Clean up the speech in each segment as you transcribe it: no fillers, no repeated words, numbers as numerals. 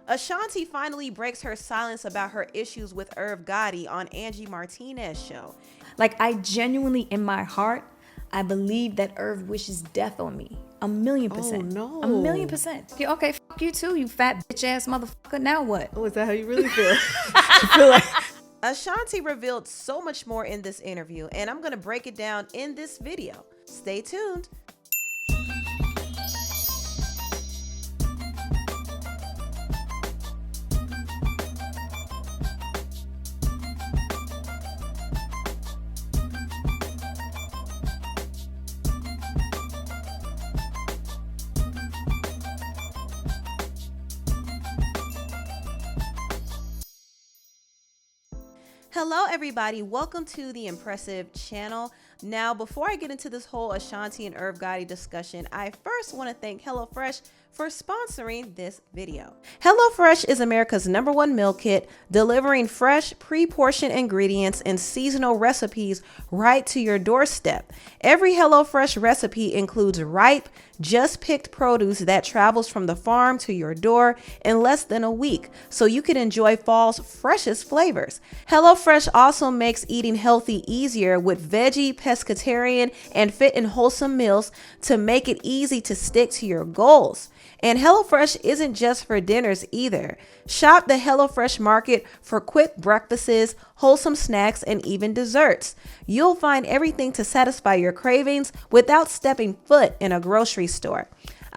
Ashanti finally breaks her silence about her issues with Irv Gotti on Angie Martinez's show. Like, I genuinely, in my heart, I believe that Irv wishes death on me. 1,000,000%. Oh, no. 1,000,000%. Okay, fuck you too, you fat bitch ass motherfucker. Now what? Oh, is that how you really feel? You feel like Ashanti revealed so much more in this interview, and I'm going to break it down in this video. Stay tuned. Hello everybody, welcome to the Empressive channel. Now, before I get into this whole Ashanti and Irv Gotti discussion, I first want to thank HelloFresh for sponsoring this video. HelloFresh is America's #1 meal kit, delivering fresh, pre-portioned ingredients and seasonal recipes right to your doorstep. Every HelloFresh recipe includes ripe, just picked produce that travels from the farm to your door in less than a week, so you can enjoy fall's freshest flavors. HelloFresh also makes eating healthy easier with veggie, pescatarian, and fit and wholesome meals to make it easy to stick to your goals. And HelloFresh isn't just for dinners either. Shop the HelloFresh market for quick breakfasts, wholesome snacks, and even desserts. You'll find everything to satisfy your cravings without stepping foot in a grocery store.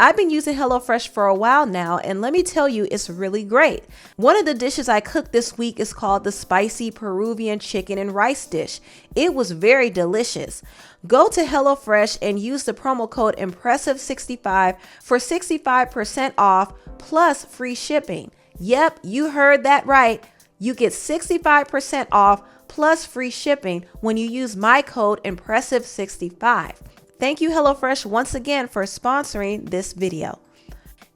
I've been using HelloFresh for a while now, and let me tell you, it's really great. One of the dishes I cooked this week is called the spicy Peruvian chicken and rice dish. It was very delicious. Go to HelloFresh and use the promo code Empressive65 for 65% off plus free shipping. Yep, you heard that right. You get 65% off plus free shipping when you use my code Empressive65. Thank you, HelloFresh, once again for sponsoring this video.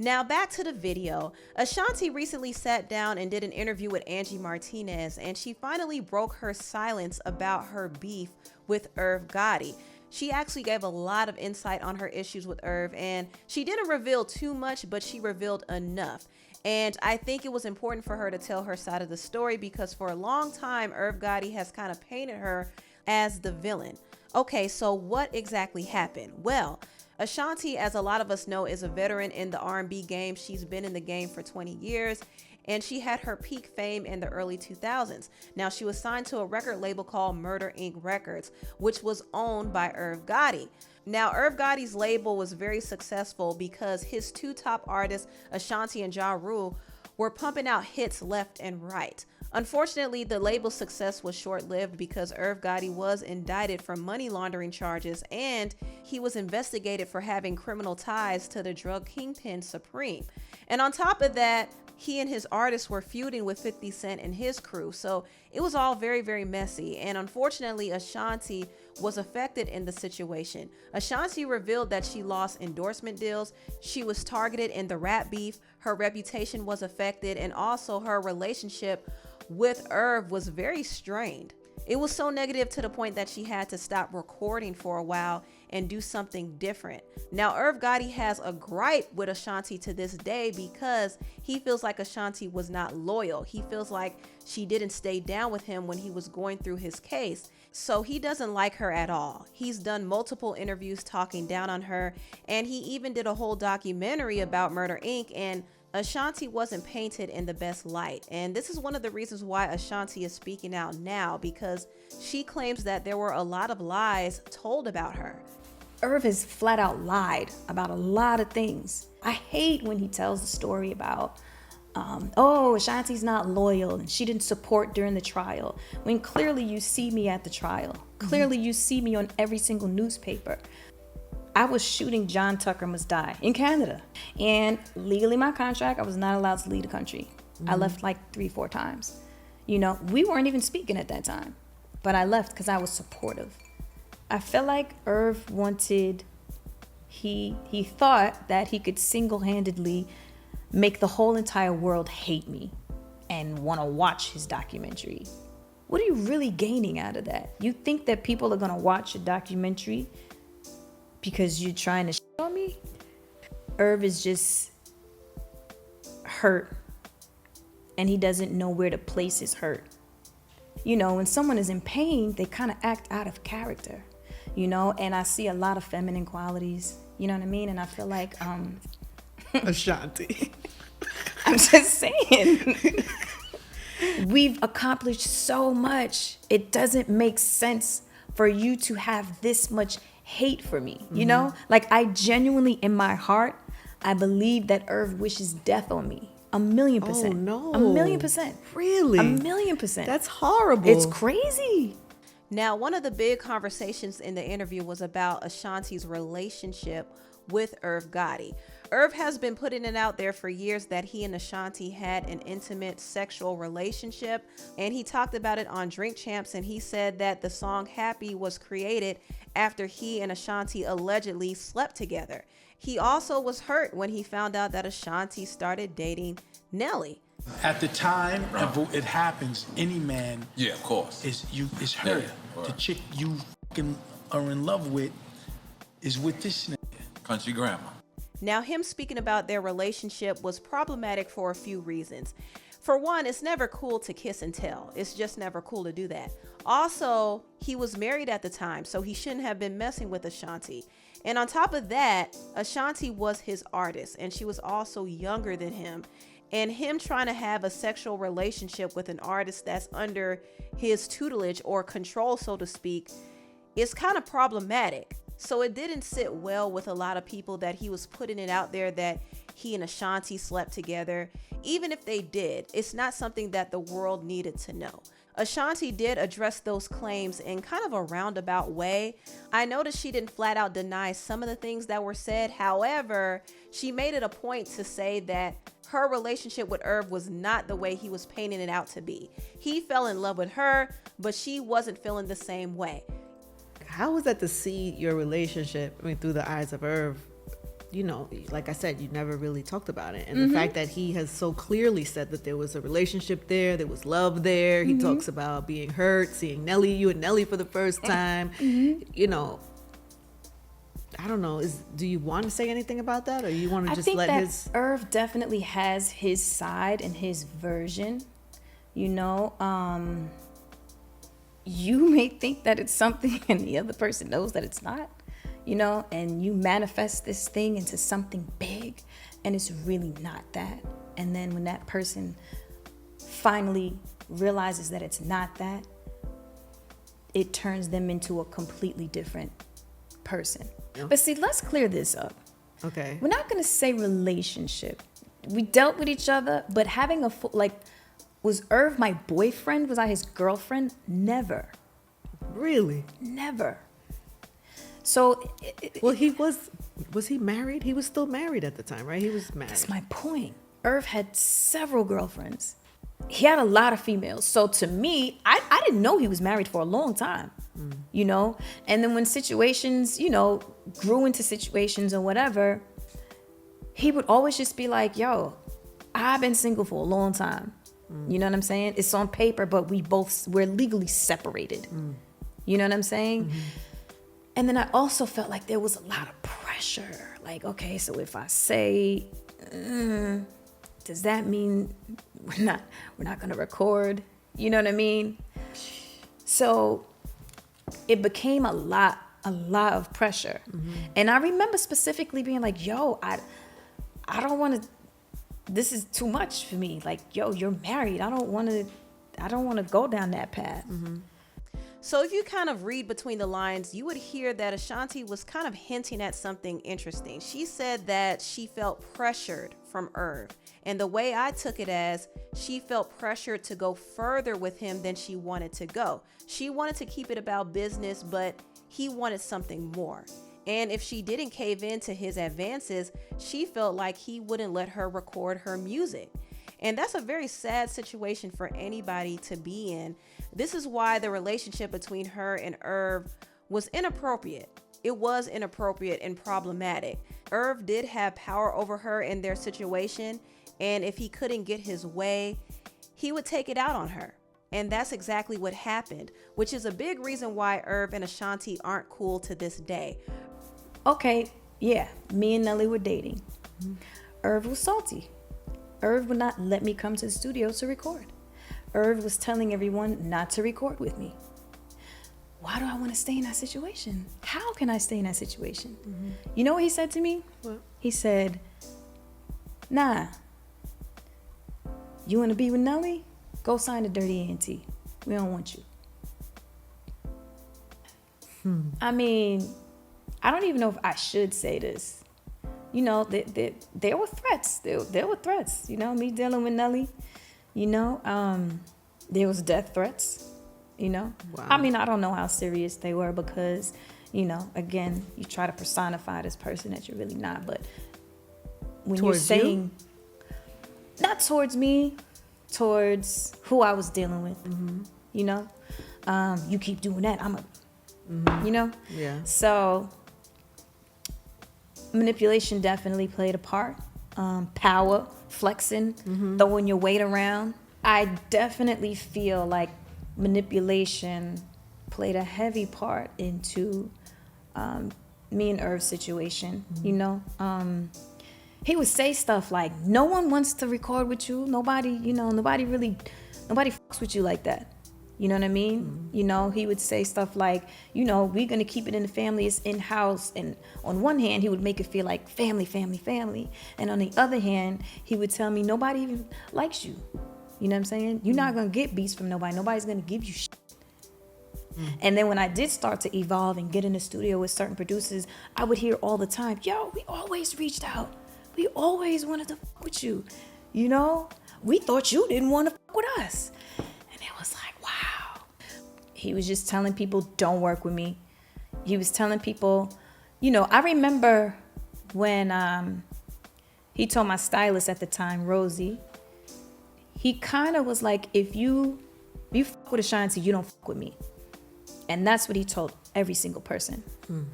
Now back to the video. Ashanti recently sat down and did an interview with Angie Martinez, and she finally broke her silence about her beef with Irv Gotti. She actually gave a lot of insight on her issues with Irv, and she didn't reveal too much, but she revealed enough. And I think it was important for her to tell her side of the story because for a long time, Irv Gotti has kind of painted her as the villain. Okay, so what exactly happened? Well, Ashanti, as a lot of us know, is a veteran in the R&B game. She's been in the game for 20 years, and she had her peak fame in the early 2000s. Now, she was signed to a record label called Murder Inc. Records, which was owned by Irv Gotti. Now, Irv Gotti's label was very successful because his two top artists, Ashanti and Ja Rule, were pumping out hits left and right. Unfortunately, the label's success was short-lived because Irv Gotti was indicted for money laundering charges, and he was investigated for having criminal ties to the drug kingpin Supreme. And on top of that, he and his artists were feuding with 50 Cent and his crew. So it was all very, very messy. And unfortunately, Ashanti was affected in the situation. Ashanti revealed that she lost endorsement deals. She was targeted in the rap beef. Her reputation was affected, and also her relationship with Irv was very strained. It was so negative to the point that she had to stop recording for a while and do something different. Now, Irv Gotti has a gripe with Ashanti to this day because he feels like Ashanti was not loyal. He feels like she didn't stay down with him when he was going through his case. So he doesn't like her at all. He's done multiple interviews talking down on her, and he even did a whole documentary about Murder Inc. and Ashanti wasn't painted in the best light. And this is one of the reasons why Ashanti is speaking out now, because she claims that there were a lot of lies told about her. Irv has flat out lied about a lot of things. I hate when he tells the story about, Ashanti's not loyal and she didn't support during the trial, when clearly you see me at the trial. Clearly you see me on every single newspaper. I was shooting John Tucker Must Die in Canada. And legally, my contract, I was not allowed to leave the country. I left like 3-4 times. You know, we weren't even speaking at that time. But I left because I was supportive. I felt like Irv wanted, he thought that he could single-handedly make the whole entire world hate me and want to watch his documentary. What are you really gaining out of that? You think that people are going to watch a documentary because you're trying to shit on me? Irv is just hurt and he doesn't know where to place his hurt. You know, when someone is in pain, they kind of act out of character, you know, and I see a lot of feminine qualities, you know what I mean? And I feel like, Ashanti. I'm just saying, we've accomplished so much. It doesn't make sense for you to have this much hate for me, you know? Like, I genuinely, in my heart, I believe that Irv wishes death on me. 1,000,000%. Oh, no. 1,000,000%. Really? 1,000,000%. That's horrible. It's crazy. Now, one of the big conversations in the interview was about Ashanti's relationship with Irv Gotti. Irv has been putting it out there for years that he and Ashanti had an intimate sexual relationship, and he talked about it on Drink Champs, and he said that the song Happy was created after he and Ashanti allegedly slept together. He also was hurt when he found out that Ashanti started dating Nelly. At the time it happens, any man Yeah, of course. is hurt. right. The chick you fucking are in love with is with this nigga. Country grandma. Now, him speaking about their relationship was problematic for a few reasons. For one, it's never cool to kiss and tell. It's just never cool to do that. Also, he was married at the time, so he shouldn't have been messing with Ashanti. And on top of that, Ashanti was his artist, and she was also younger than him. And him trying to have a sexual relationship with an artist that's under his tutelage or control, so to speak, is kind of problematic. So it didn't sit well with a lot of people that he was putting it out there that he and Ashanti slept together. Even if they did, it's not something that the world needed to know. Ashanti did address those claims in kind of a roundabout way. I noticed she didn't flat out deny some of the things that were said. However, she made it a point to say that her relationship with Irv was not the way he was painting it out to be. He fell in love with her, but she wasn't feeling the same way. How was that to see your relationship, through the eyes of Irv? You know, like I said, you never really talked about it. And the fact that he has so clearly said that there was a relationship there was love there. He talks about being hurt, seeing you and Nelly for the first time. You know, I don't know. Do you want to say anything about that, or you want to just let his? Irv definitely has his side and his version. You know, you may think that it's something, and the other person knows that it's not. You know, and you manifest this thing into something big, and it's really not that. And then when that person finally realizes that it's not that, it turns them into a completely different person. Yeah. But see, let's clear this up. Okay. We're not going to say relationship. We dealt with each other, but having was Irv my boyfriend? Was I his girlfriend? Never. Really? Never. So, Well, was he married? He was still married at the time, right? He was married. that's my point. Irv had several girlfriends. He had a lot of females. So to me, I didn't know he was married for a long time, you know? And then when situations, you know, grew into situations or whatever, he would always just be like, yo, I've been single for a long time. You know what I'm saying? It's on paper, but we're legally separated. You know what I'm saying? And then I also felt like there was a lot of pressure. Like, okay, so if I say, does that mean we're not gonna record? You know what I mean? So it became a lot of pressure. And I remember specifically being like, yo, I don't want to, this is too much for me. Like, yo, you're married. I don't want to go down that path. So if you kind of read between the lines, you would hear that Ashanti was kind of hinting at something interesting. She said that she felt pressured from Irv. And the way I took it as, she felt pressured to go further with him than she wanted to go. She wanted to keep it about business, but he wanted something more. And if she didn't cave in to his advances, she felt like he wouldn't let her record her music. And that's a very sad situation for anybody to be in. This is why the relationship between her and Irv was inappropriate. It was inappropriate and problematic. Irv did have power over her in their situation, and if he couldn't get his way, he would take it out on her. And that's exactly what happened, which is a big reason why Irv and Ashanti aren't cool to this day. Okay, yeah, me and Nelly were dating. Irv was salty. Irv would not let me come to the studio to record. Irv was telling everyone not to record with me. Why do I want to stay in that situation? How can I stay in that situation? Mm-hmm. You know what he said to me? What? He said, nah, you want to be with Nelly? Go sign a Dirty A&T. We don't want you. I mean, I don't even know if I should say this. You know, there were threats. There were threats. You know, me dealing with Nelly. You know, there was death threats. You know, wow. I mean, I don't know how serious they were because, you know, again, you try to personify this person that you're really not. But when towards you're saying, not towards me, towards who I was dealing with, mm-hmm. You know, you keep doing that, mm-hmm. You know, yeah. So manipulation definitely played a part. Power, flexing, mm-hmm. throwing your weight around. I definitely feel like manipulation played a heavy part into me and Irv's situation. Mm-hmm. You know, he would say stuff like, no one wants to record with you. Nobody fucks with you like that. You know what I mean? Mm-hmm. You know, he would say stuff like, you know, we're going to keep it in the family. It's in-house. And on one hand, he would make it feel like family, family, family. And on the other hand, he would tell me nobody even likes you. You know what I'm saying? You're not going to get beats from nobody. Nobody's going to give you shit. And then when I did start to evolve and get in the studio with certain producers, I would hear all the time, yo, we always reached out. We always wanted to fuck with you. You know, we thought you didn't want to fuck with us. And it was like, wow. He was just telling people, don't work with me. He was telling people, you know, I remember when he told my stylist at the time, Rosie, he kind of was like, if you fuck with Ashanti, you don't fuck with me. And that's what he told every single person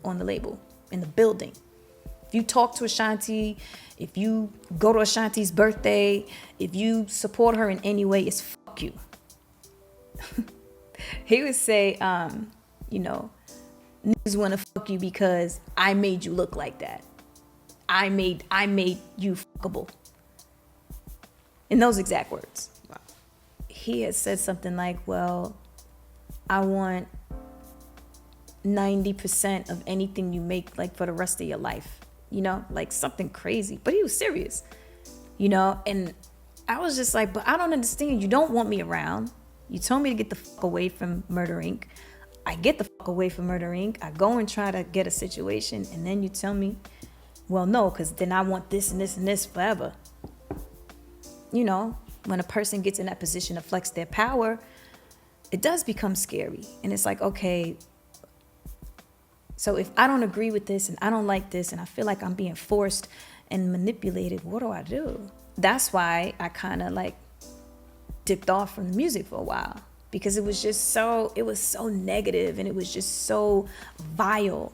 on the label, in the building. If you talk to Ashanti, if you go to Ashanti's birthday, if you support her in any way, it's fuck you. He would say, you know, niggas want to fuck you because I made you look like that. I made you fuckable. In those exact words. Wow. He had said something like, well, I want 90% of anything you make, like, for the rest of your life. You know, like something crazy. But he was serious, you know, and I was just like, but I don't understand. You don't want me around. You told me to get the fuck away from Murder Inc. I get the fuck away from Murder Inc. I go and try to get a situation, and then you tell me, well, no, because then I want this and this and this forever. You know, when a person gets in that position to flex their power, it does become scary. And it's like, okay, so if I don't agree with this and I don't like this and I feel like I'm being forced and manipulated, what do I do? That's why I kind of like dipped off from the music for a while, because it was so negative and it was just so vile.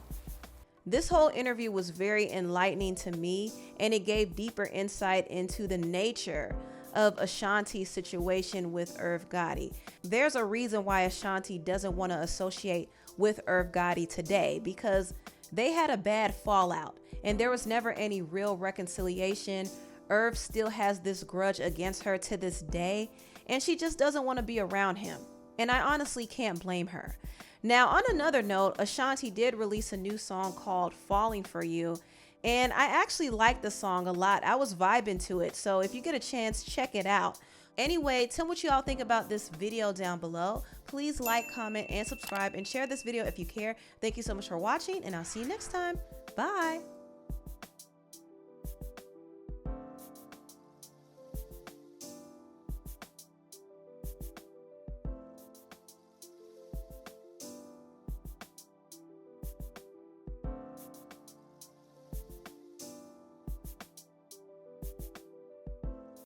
This whole interview was very enlightening to me, and it gave deeper insight into the nature of Ashanti's situation with Irv Gotti. There's a reason why Ashanti doesn't want to associate with Irv Gotti today, because they had a bad fallout and there was never any real reconciliation. Irv still has this grudge against her to this day, and she just doesn't want to be around him. And I honestly can't blame her. Now, on another note, Ashanti did release a new song called Falling For You, and I actually like the song a lot. I was vibing to it, so if you get a chance, check it out. Anyway, tell me what you all think about this video down below. Please like, comment, and subscribe, and share this video if you care. Thank you so much for watching, and I'll see you next time. Bye.